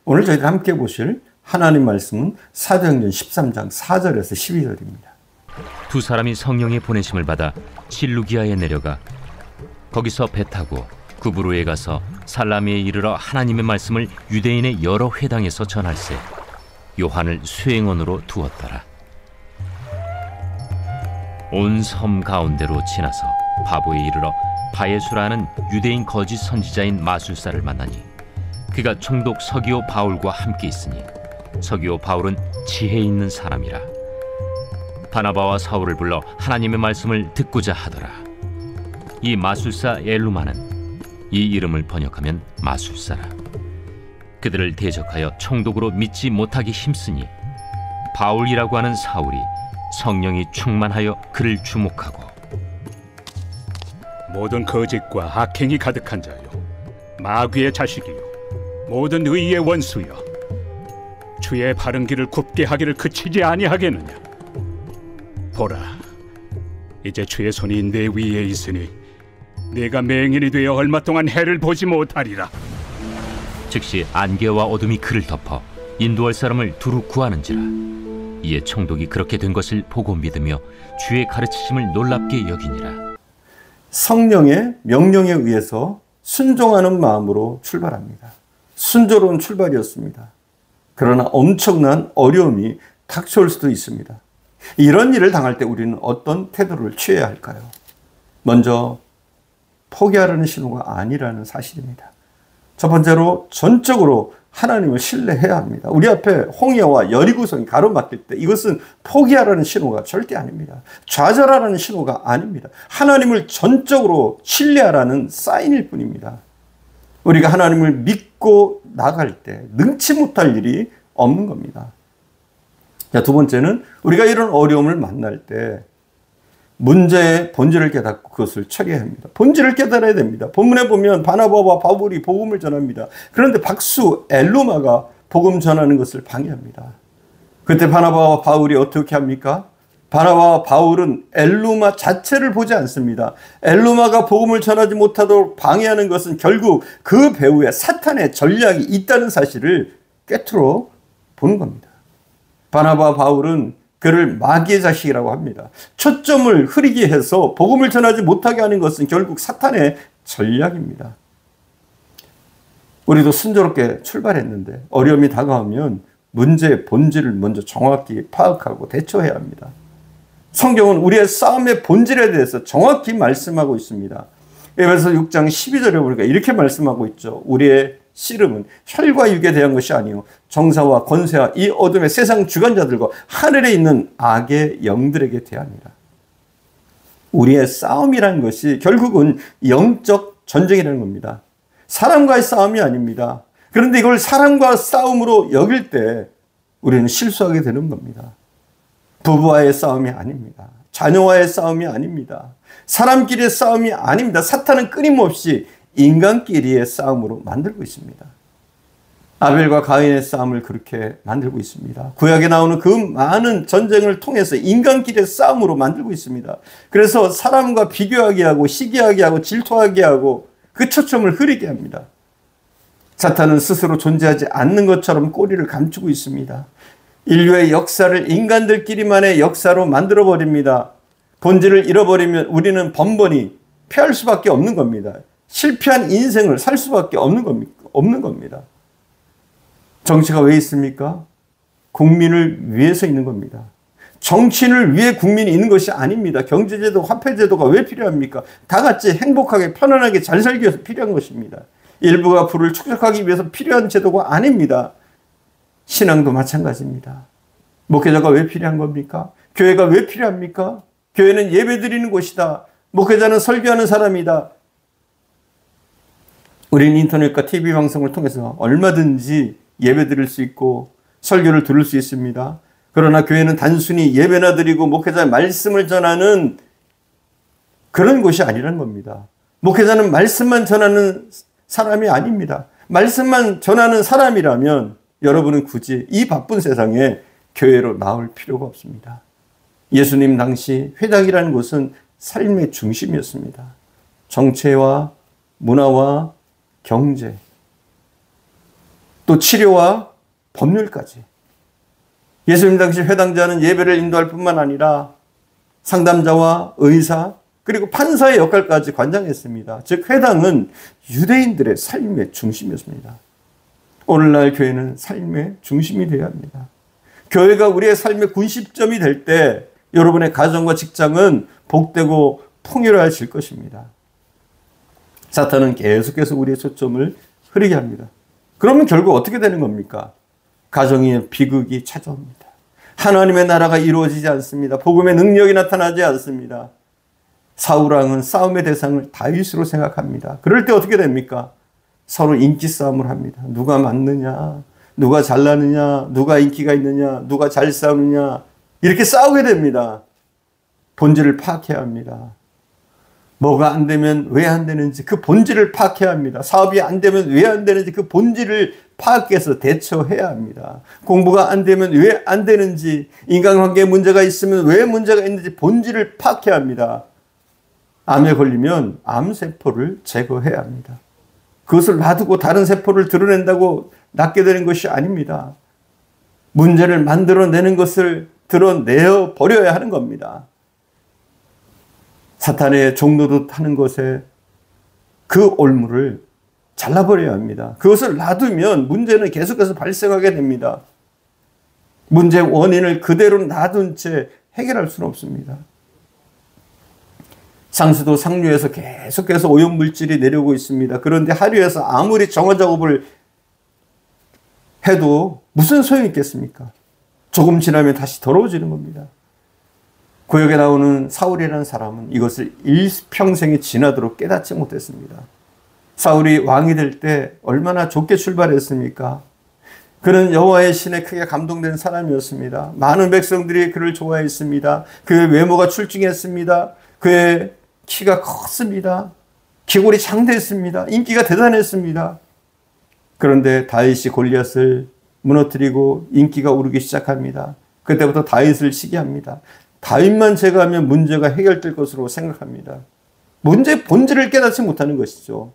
오늘 저희가 함께 보실 하나님 말씀은 사도행전 13장 4절에서 12절입니다. 두 사람이 성령의 보내심을 받아 실루기아에 내려가 거기서 배 타고 구브로에 가서 살라미에 이르러 하나님의 말씀을 유대인의 여러 회당에서 전할세 요한을 수행원으로 두었더라. 온 섬 가운데로 지나서 바보에 이르러 바예수라는 유대인 거짓 선지자인 마술사를 만나니 그가 총독 서기오 바울과 함께 있으니 서기오 바울은 지혜 있는 사람이라. 바나바와 사울을 불러 하나님의 말씀을 듣고자 하더라. 이 마술사 엘루마는 이 이름을 번역하면 마술사라. 그들을 대적하여 총독으로 믿지 못하기 힘쓰니 바울이라고 하는 사울이 성령이 충만하여 그를 주목하고 모든 거짓과 악행이 가득한 자요 마귀의 자식이요 모든 의의 원수여 주의 바른 길을 굽게 하기를 그치지 아니하겠느냐. 보라, 이제 주의 손이 내 위에 있으니 내가 맹인이 되어 얼마 동안 해를 보지 못하리라. 즉시 안개와 어둠이 그를 덮어 인도할 사람을 두루 구하는지라. 이에 총독이 그렇게 된 것을 보고 믿으며 주의 가르치심을 놀랍게 여기니라. 성령의 명령에 의해서 순종하는 마음으로 출발합니다. 순조로운 출발이었습니다. 그러나 엄청난 어려움이 닥쳐올 수도 있습니다. 이런 일을 당할 때 우리는 어떤 태도를 취해야 할까요? 먼저 포기하라는 신호가 아니라는 사실입니다. 첫 번째로 전적으로 하나님을 신뢰해야 합니다. 우리 앞에 홍해와 여리고성이 가로막힐 때 이것은 포기하라는 신호가 절대 아닙니다. 좌절하라는 신호가 아닙니다. 하나님을 전적으로 신뢰하라는 사인일 뿐입니다. 우리가 하나님을 믿고 나갈 때 능치 못할 일이 없는 겁니다. 자, 두 번째는 우리가 이런 어려움을 만날 때 문제의 본질을 깨닫고 그것을 처리해야 합니다. 본질을 깨달아야 됩니다. 본문에 보면 바나바와 바울이 복음을 전합니다. 그런데 박수 엘루마가 복음 전하는 것을 방해합니다. 그때 바나바와 바울이 어떻게 합니까? 바나바와 바울은 엘루마 자체를 보지 않습니다. 엘루마가 복음을 전하지 못하도록 방해하는 것은 결국 그 배후에 사탄의 전략이 있다는 사실을 꿰뚫어 보는 겁니다. 바나바와 바울은 그를 마귀의 자식이라고 합니다. 초점을 흐리게 해서 복음을 전하지 못하게 하는 것은 결국 사탄의 전략입니다. 우리도 순조롭게 출발했는데 어려움이 다가오면 문제의 본질을 먼저 정확히 파악하고 대처해야 합니다. 성경은 우리의 싸움의 본질에 대해서 정확히 말씀하고 있습니다. 에베소 6장 12절에 보니까 이렇게 말씀하고 있죠. 우리의 씨름은 혈과 육에 대한 것이 아니요 정사와 권세와 이 어둠의 세상 주관자들과 하늘에 있는 악의 영들에게 대하니라. 우리의 싸움이라는 것이 결국은 영적 전쟁이라는 겁니다. 사람과의 싸움이 아닙니다. 그런데 이걸 사람과 싸움으로 여길 때 우리는 실수하게 되는 겁니다. 부부와의 싸움이 아닙니다. 자녀와의 싸움이 아닙니다. 사람끼리의 싸움이 아닙니다. 사탄은 끊임없이 인간끼리의 싸움으로 만들고 있습니다. 아벨과 가인의 싸움을 그렇게 만들고 있습니다. 구약에 나오는 그 많은 전쟁을 통해서 인간끼리의 싸움으로 만들고 있습니다. 그래서 사람과 비교하게 하고 시기하게 하고 질투하게 하고 그 초점을 흐리게 합니다. 사탄은 스스로 존재하지 않는 것처럼 꼬리를 감추고 있습니다. 인류의 역사를 인간들끼리만의 역사로 만들어버립니다. 본질을 잃어버리면 우리는 번번이 패할 수밖에 없는 겁니다. 실패한 인생을 살 수밖에 없는 겁니다. 정치가 왜 있습니까? 국민을 위해서 있는 겁니다. 정치인을 위해 국민이 있는 것이 아닙니다. 경제제도, 화폐제도가 왜 필요합니까? 다 같이 행복하게 편안하게 잘 살기 위해서 필요한 것입니다. 일부가 부를 축적하기 위해서 필요한 제도가 아닙니다. 신앙도 마찬가지입니다. 목회자가 왜 필요한 겁니까? 교회가 왜 필요합니까? 교회는 예배드리는 곳이다. 목회자는 설교하는 사람이다. 우리는 인터넷과 TV 방송을 통해서 얼마든지 예배드릴 수 있고 설교를 들을 수 있습니다. 그러나 교회는 단순히 예배나 드리고 목회자의 말씀을 전하는 그런 곳이 아니라는 겁니다. 목회자는 말씀만 전하는 사람이 아닙니다. 말씀만 전하는 사람이라면 여러분은 굳이 이 바쁜 세상에 교회로 나올 필요가 없습니다. 예수님 당시 회당이라는 곳은 삶의 중심이었습니다. 정체와 문화와 경제, 또 치료와 법률까지. 예수님 당시 회당자는 예배를 인도할 뿐만 아니라 상담자와 의사 그리고 판사의 역할까지 관장했습니다. 즉 회당은 유대인들의 삶의 중심이었습니다. 오늘날 교회는 삶의 중심이 되어야 합니다. 교회가 우리의 삶의 군심점이 될 때 여러분의 가정과 직장은 복되고 풍요로워질 것입니다. 사탄은 계속해서 우리의 초점을 흐리게 합니다. 그러면 결국 어떻게 되는 겁니까? 가정의 비극이 찾아옵니다. 하나님의 나라가 이루어지지 않습니다. 복음의 능력이 나타나지 않습니다. 사울왕은 싸움의 대상을 다윗으로 생각합니다. 그럴 때 어떻게 됩니까? 서로 인기 싸움을 합니다. 누가 맞느냐, 누가 잘나느냐, 누가 인기가 있느냐, 누가 잘 싸우느냐, 이렇게 싸우게 됩니다. 본질을 파악해야 합니다. 뭐가 안 되면 왜 안 되는지 그 본질을 파악해야 합니다. 사업이 안 되면 왜 안 되는지 그 본질을 파악해서 대처해야 합니다. 공부가 안 되면 왜 안 되는지, 인간관계에 문제가 있으면 왜 문제가 있는지 본질을 파악해야 합니다. 암에 걸리면 암세포를 제거해야 합니다. 그것을 놔두고 다른 세포를 드러낸다고 낫게 되는 것이 아닙니다. 문제를 만들어내는 것을 드러내어 버려야 하는 겁니다. 사탄의 종노릇 하는 것에 그 올무를 잘라버려야 합니다. 그것을 놔두면 문제는 계속해서 발생하게 됩니다. 문제의 원인을 그대로 놔둔 채 해결할 수는 없습니다. 상수도 상류에서 계속해서 오염물질이 내려오고 있습니다. 그런데 하류에서 아무리 정화 작업을 해도 무슨 소용이 있겠습니까? 조금 지나면 다시 더러워지는 겁니다. 구역에 나오는 사울이라는 사람은 이것을 일평생이 지나도록 깨닫지 못했습니다. 사울이 왕이 될 때 얼마나 좋게 출발했습니까? 그는 여호와의 신에 크게 감동된 사람이었습니다. 많은 백성들이 그를 좋아했습니다. 그의 외모가 출중했습니다. 그의 키가 컸습니다. 기골이 장대했습니다. 인기가 대단했습니다. 그런데 다윗이 골리앗을 무너뜨리고 인기가 오르기 시작합니다. 그때부터 다윗을 시기합니다. 다윗만 제거하면 문제가 해결될 것으로 생각합니다. 문제의 본질을 깨닫지 못하는 것이죠.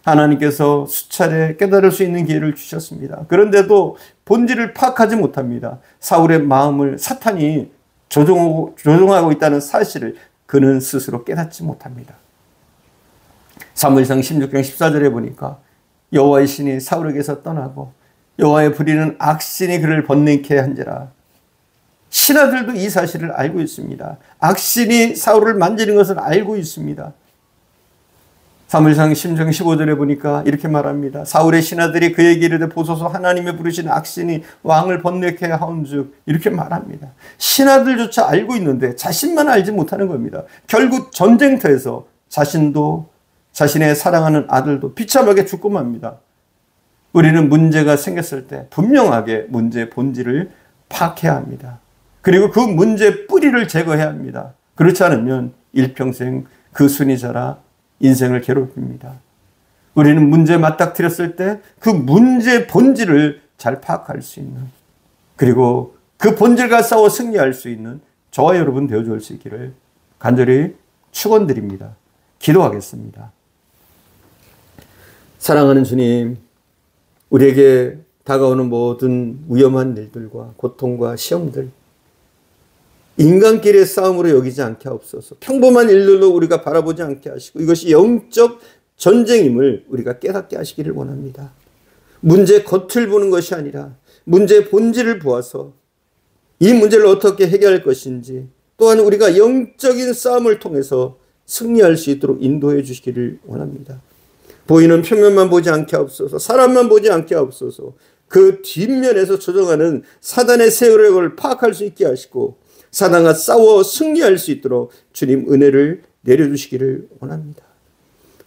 하나님께서 수차례 깨달을 수 있는 기회를 주셨습니다. 그런데도 본질을 파악하지 못합니다. 사울의 마음을 사탄이 조종하고 있다는 사실을 그는 스스로 깨닫지 못합니다. 사무엘상 16장 14절에 보니까 여호와의 신이 사울에게서 떠나고 여호와의 부리는 악신이 그를 번뇌케 한지라. 신하들도 이 사실을 알고 있습니다. 악신이 사울을 만지는 것을 알고 있습니다. 사무엘상 16장 15절에 보니까 이렇게 말합니다. 사울의 신하들이 그에게 이르되 보소서 하나님의 부르신 악신이 왕을 번뇌케 하온즉, 이렇게 말합니다. 신하들조차 알고 있는데 자신만 알지 못하는 겁니다. 결국 전쟁터에서 자신도 자신의 사랑하는 아들도 비참하게 죽고 맙니다. 우리는 문제가 생겼을 때 분명하게 문제의 본질을 파악해야 합니다. 그리고 그 문제의 뿌리를 제거해야 합니다. 그렇지 않으면 일평생 그 순이 자라 인생을 괴롭힙니다. 우리는 문제에 맞닥뜨렸을 때 그 문제의 본질을 잘 파악할 수 있는, 그리고 그 본질과 싸워 승리할 수 있는 저와 여러분 되어줄 수 있기를 간절히 축원드립니다. 기도하겠습니다. 사랑하는 주님, 우리에게 다가오는 모든 위험한 일들과 고통과 시험들, 인간끼리의 싸움으로 여기지 않게 하옵소서. 평범한 일들로 우리가 바라보지 않게 하시고 이것이 영적 전쟁임을 우리가 깨닫게 하시기를 원합니다. 문제의 겉을 보는 것이 아니라 문제의 본질을 보아서 이 문제를 어떻게 해결할 것인지, 또한 우리가 영적인 싸움을 통해서 승리할 수 있도록 인도해 주시기를 원합니다. 보이는 표면만 보지 않게 하옵소서. 사람만 보지 않게 하옵소서. 그 뒷면에서 조종하는 사단의 세력을 파악할 수 있게 하시고 사단과 싸워 승리할 수 있도록 주님 은혜를 내려주시기를 원합니다.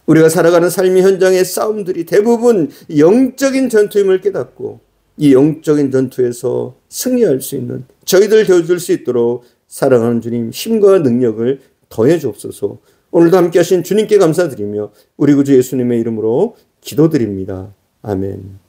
우리가 살아가는 삶의 현장의 싸움들이 대부분 영적인 전투임을 깨닫고 이 영적인 전투에서 승리할 수 있는 저희들 되어줄 수 있도록 사랑하는 주님 힘과 능력을 더해 주옵소서. 오늘도 함께 하신 주님께 감사드리며 우리 구주 예수님의 이름으로 기도드립니다. 아멘.